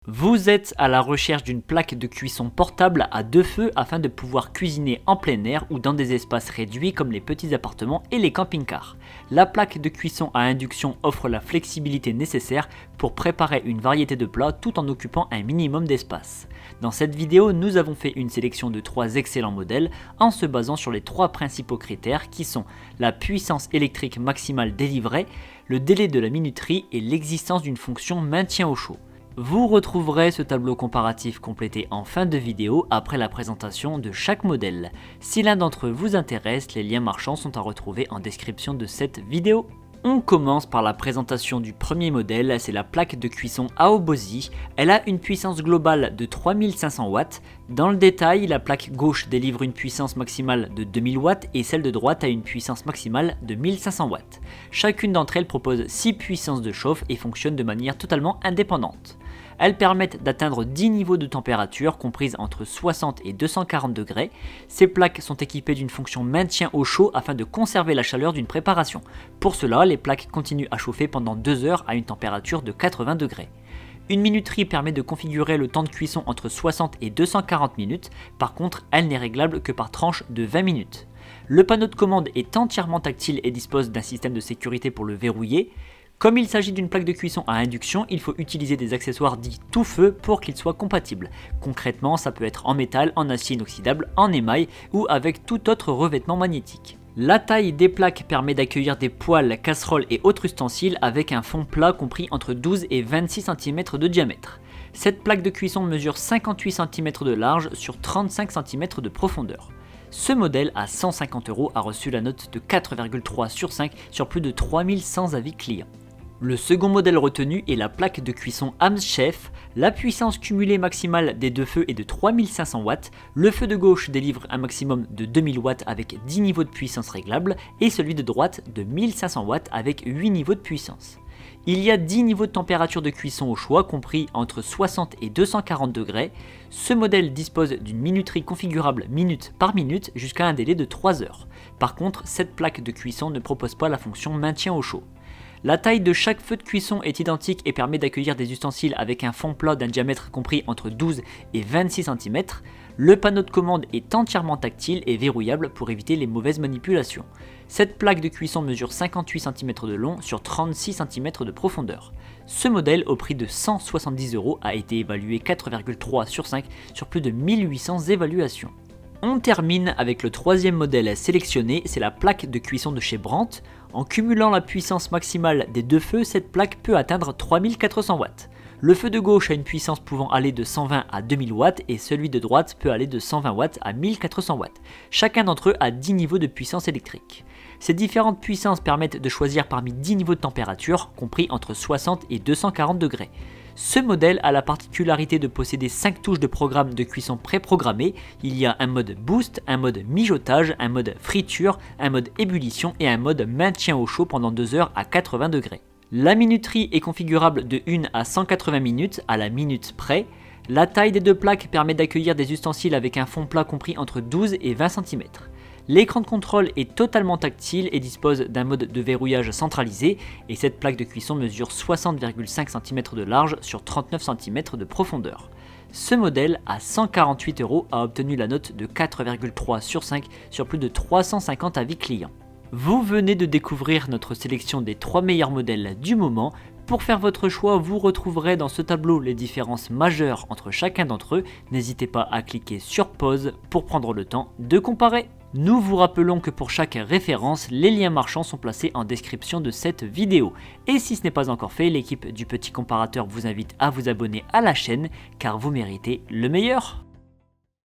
Vous êtes à la recherche d'une plaque de cuisson portable à deux feux afin de pouvoir cuisiner en plein air ou dans des espaces réduits comme les petits appartements et les camping-cars. La plaque de cuisson à induction offre la flexibilité nécessaire pour préparer une variété de plats tout en occupant un minimum d'espace. Dans cette vidéo, nous avons fait une sélection de 3 excellents modèles en se basant sur les 3 principaux critères qui sont la puissance électrique maximale délivrée, le délai de la minuterie et l'existence d'une fonction maintien au chaud. Vous retrouverez ce tableau comparatif complété en fin de vidéo après la présentation de chaque modèle. Si l'un d'entre eux vous intéresse, les liens marchands sont à retrouver en description de cette vidéo. On commence par la présentation du premier modèle, c'est la plaque de cuisson Aobozy. Elle a une puissance globale de 3500 watts. Dans le détail, la plaque gauche délivre une puissance maximale de 2000 watts et celle de droite a une puissance maximale de 1500 watts. Chacune d'entre elles propose 6 puissances de chauffe et fonctionne de manière totalement indépendante. Elles permettent d'atteindre 10 niveaux de température comprises entre 60 et 240 degrés. Ces plaques sont équipées d'une fonction maintien au chaud afin de conserver la chaleur d'une préparation. Pour cela, les plaques continuent à chauffer pendant 2 heures à une température de 80 degrés. Une minuterie permet de configurer le temps de cuisson entre 60 et 240 minutes, par contre elle n'est réglable que par tranche de 20 minutes. Le panneau de commande est entièrement tactile et dispose d'un système de sécurité pour le verrouiller. Comme il s'agit d'une plaque de cuisson à induction, il faut utiliser des accessoires dits tout feu pour qu'ils soient compatibles. Concrètement, ça peut être en métal, en acier inoxydable, en émail ou avec tout autre revêtement magnétique. La taille des plaques permet d'accueillir des poêles, casseroles et autres ustensiles avec un fond plat compris entre 12 et 26 cm de diamètre. Cette plaque de cuisson mesure 58 cm de large sur 35 cm de profondeur. Ce modèle à 150 € a reçu la note de 4,3 sur 5 sur plus de 3100 avis clients. Le second modèle retenu est la plaque de cuisson Amschef. La puissance cumulée maximale des deux feux est de 3500 watts. Le feu de gauche délivre un maximum de 2000 watts avec 10 niveaux de puissance réglables et celui de droite de 1500 watts avec 8 niveaux de puissance. Il y a 10 niveaux de température de cuisson au choix compris entre 60 et 240 degrés. Ce modèle dispose d'une minuterie configurable minute par minute jusqu'à un délai de 3 heures. Par contre, cette plaque de cuisson ne propose pas la fonction maintien au chaud. La taille de chaque feu de cuisson est identique et permet d'accueillir des ustensiles avec un fond plat d'un diamètre compris entre 12 et 26 cm. Le panneau de commande est entièrement tactile et verrouillable pour éviter les mauvaises manipulations. Cette plaque de cuisson mesure 58 cm de long sur 36 cm de profondeur. Ce modèle au prix de 170 € a été évalué 4,3 sur 5 sur plus de 1800 évaluations. On termine avec le troisième modèle sélectionné, c'est la plaque de cuisson de chez Brandt. En cumulant la puissance maximale des deux feux, cette plaque peut atteindre 3400 watts. Le feu de gauche a une puissance pouvant aller de 120 à 2000 watts et celui de droite peut aller de 120 watts à 1400 watts. Chacun d'entre eux a 10 niveaux de puissance électrique. Ces différentes puissances permettent de choisir parmi 10 niveaux de température, compris entre 60 et 240 degrés. Ce modèle a la particularité de posséder 5 touches de programme de cuisson préprogrammées. Il y a un mode boost, un mode mijotage, un mode friture, un mode ébullition et un mode maintien au chaud pendant 2 heures à 80 degrés. La minuterie est configurable de 1 à 180 minutes à la minute près. La taille des deux plaques permet d'accueillir des ustensiles avec un fond plat compris entre 12 et 20 cm. L'écran de contrôle est totalement tactile et dispose d'un mode de verrouillage centralisé et cette plaque de cuisson mesure 60,5 cm de large sur 39 cm de profondeur. Ce modèle à 148 € a obtenu la note de 4,3 sur 5 sur plus de 350 avis clients. Vous venez de découvrir notre sélection des 3 meilleurs modèles du moment. Pour faire votre choix, vous retrouverez dans ce tableau les différences majeures entre chacun d'entre eux. N'hésitez pas à cliquer sur pause pour prendre le temps de comparer. Nous vous rappelons que pour chaque référence, les liens marchands sont placés en description de cette vidéo. Et si ce n'est pas encore fait, l'équipe du petit comparateur vous invite à vous abonner à la chaîne car vous méritez le meilleur.